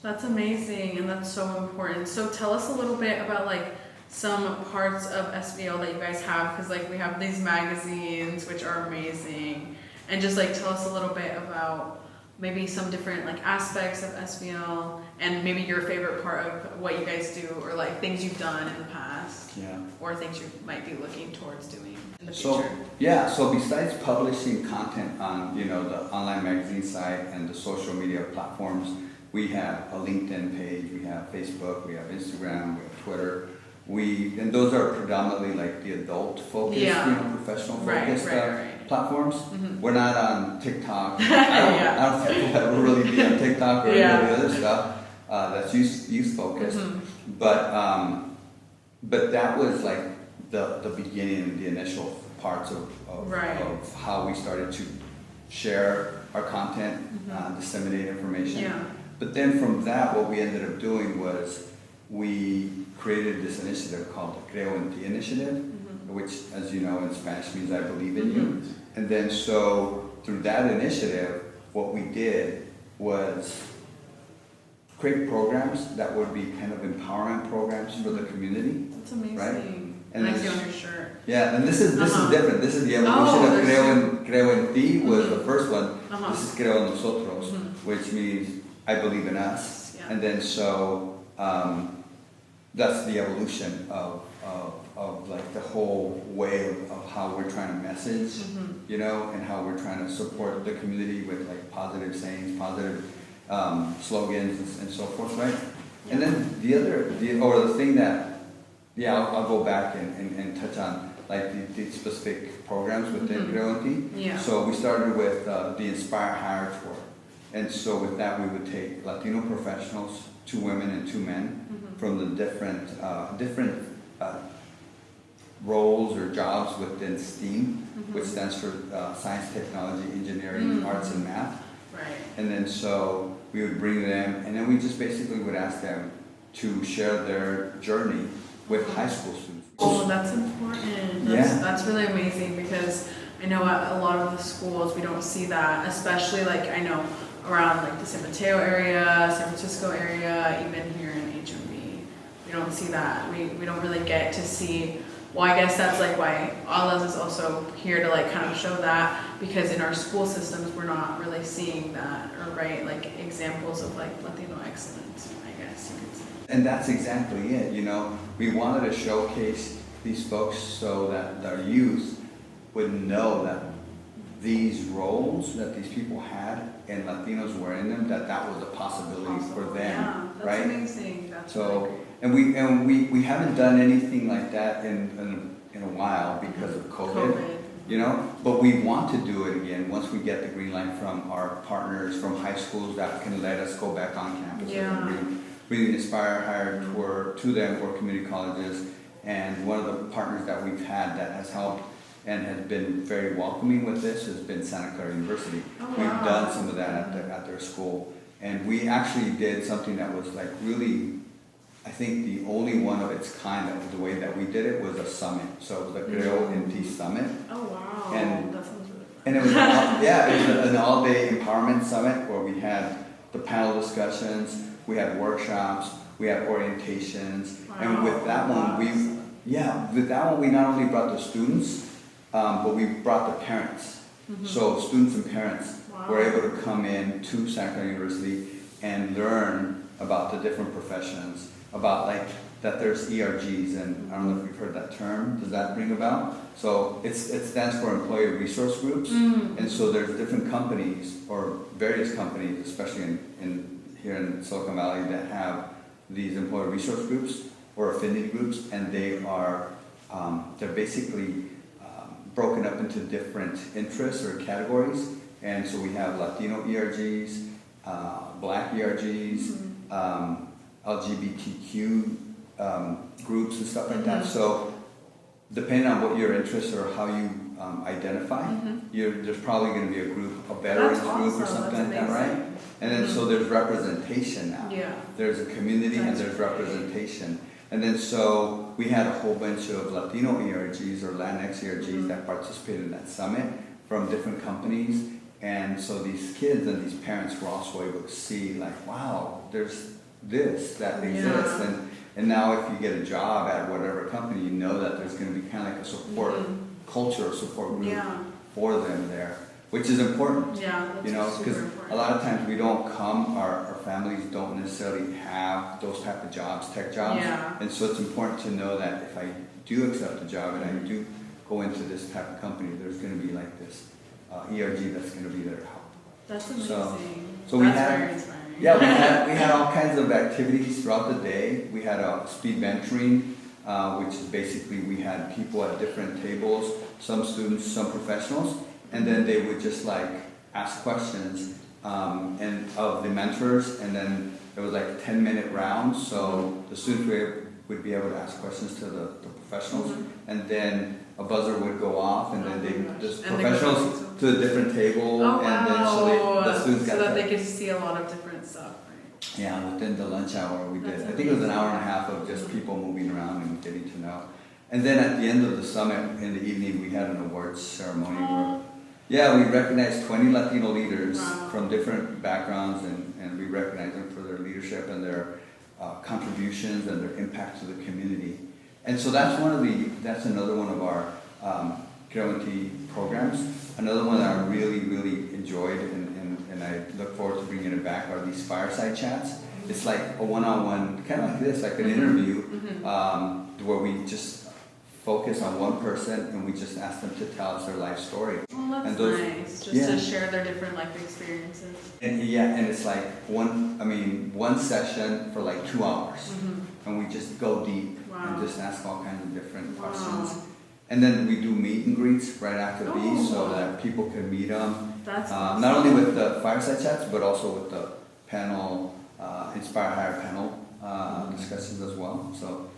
That's amazing, and that's so important. So tell us a little bit about like some parts of SBL that you guys have, because like we have these magazines which are amazing, and just like tell us a little bit about maybe some different like aspects of SBL and maybe your favorite part of what you guys do, or like things you've done in the past, or things you might be looking towards doing in the future. So besides publishing content on the online magazine site and the social media platforms, we have a LinkedIn page, we have Facebook, we have Instagram, we have Twitter. And those are predominantly like the adult focused, professional focused platforms. Mm-hmm. We're not on TikTok. I don't think we'll ever really be on TikTok or any of the other stuff that's youth focused. Mm-hmm. But that was like the beginning, the initial parts of how we started to share our content, disseminate information. Yeah. But then from that, what we ended up doing was we created this initiative called the Creo en Ti initiative, which, as you know, in Spanish means I believe in you. And then so through that initiative, what we did was create programs that would be kind of empowerment programs for the community. That's amazing. Right? And I see on your shirt. Yeah, and this is different. This is the evolution of Creo en Ti was the first one. This is Creo en Nosotros, which means I believe in us. Yeah. And then so that's the evolution of like the whole way of how we're trying to message, and how we're trying to support the community with like positive sayings, positive slogans and so forth, right? Yeah. And then the thing that, I'll go back and touch on like the specific programs within Creo en Ti. Yeah. So we started with the Inspire Hire Tour. And so with that, we would take Latino professionals, 2 women and 2 men, from the different roles or jobs within STEAM, which stands for science, technology, engineering, arts, and math. Right. And then so we would bring them, and then we just basically would ask them to share their journey with high school students. Oh, that's important. That's really amazing, because I know at a lot of the schools we don't see that, especially like I know around like the San Mateo area, San Francisco area, even here in HMB, we don't see that. We don't really get to see. Well, I guess that's like why Alas is also here to like kind of show that, because in our school systems we're not really seeing that, or like examples of like Latino excellence, I guess you could say. And that's exactly it. We wanted to showcase these folks so that our youth would know that these roles that these people had and Latinos were in them, that was a possibility for them. Yeah, that's right? Amazing. That's so really great. and we haven't done anything like that in a while because of COVID. But we want to do it again once we get the green light from our partners from high schools that can let us go back on campus and bring the Inspire Hire Tour to them, or community colleges. And one of the partners that we've had that has helped and has been very welcoming with this has been Santa Clara University. Oh, wow. We've done some of that at their school. And we actually did something that was like really, I think the only one of its kind, the way that we did it was a summit. So it was the Creo en Ti Summit. Oh wow, that sounds really fun. And it was, it was an all-day empowerment summit where we had the panel discussions, we had workshops, we had orientations. Wow. And with that one, we not only brought the students, but we brought the parents. So students and parents were able to come in to Santa Clara University and learn about the different professions, about like that there's ERGs, and I don't know if you've heard that term. Does that ring a bell? So it stands for Employee Resource Groups, and so there's different companies or various companies, especially here in Silicon Valley, that have these employee resource groups or affinity groups, and they're basically broken up into different interests or categories. And so we have Latino ERGs, Black ERGs, LGBTQ groups and stuff like that. So depending on what your interests or how you identify, there's probably going to be a group, a veterans group or something like that, right? And then so there's representation now. Yeah. There's a community and there's representation. And then so we had a whole bunch of Latino ERGs or Latinx ERGs that participated in that summit from different companies. And so these kids and these parents were also able to see, like, wow, there's this that exists. And now if you get a job at whatever company, you know that there's going to be kind of like a support culture or support group for them there, which is important. Yeah, that's you know, because important. a lot of times we don't come, our families don't necessarily have those type of jobs, tech jobs. Yeah. And so it's important to know that if I do accept a job and I do go into this type of company, there's going to be like this ERG that's going to be there to help. That's amazing. So we that's had, very inspiring. yeah, we had all kinds of activities throughout the day. We had a speed mentoring, which is basically we had people at different tables, some students, some professionals, and then they would just like ask questions and of the mentors, and then it was like a 10-minute round, so the students would be able to ask questions to the professionals, and then a buzzer would go off, and then the professionals to a different table, and then so the students got that they could see a lot of different stuff, right? Yeah, within the lunch hour we did. I think it was an hour and a half of just people moving around and getting to know. And then at the end of the summit in the evening, we had an awards ceremony where, we recognized 20 Latino leaders from different backgrounds, and we recognized them for their leadership and their contributions and their impact to the community. And so that's another one of our guarantee programs. Another one that I really, really enjoyed and I look forward to bringing it back are these fireside chats. It's like a one-on-one, kind of like this, like an interview, where we just focus on one person and we just ask them to tell us their life story. Oh, that's nice. Just to share their different life experiences. And it's like one session for like 2 hours. And we just go deep and just ask all kinds of different questions. And then we do meet and greets right after these so that people can meet them. That's awesome. Not only with the fireside chats, but also with the panel, Inspire Higher panel discussions as well. So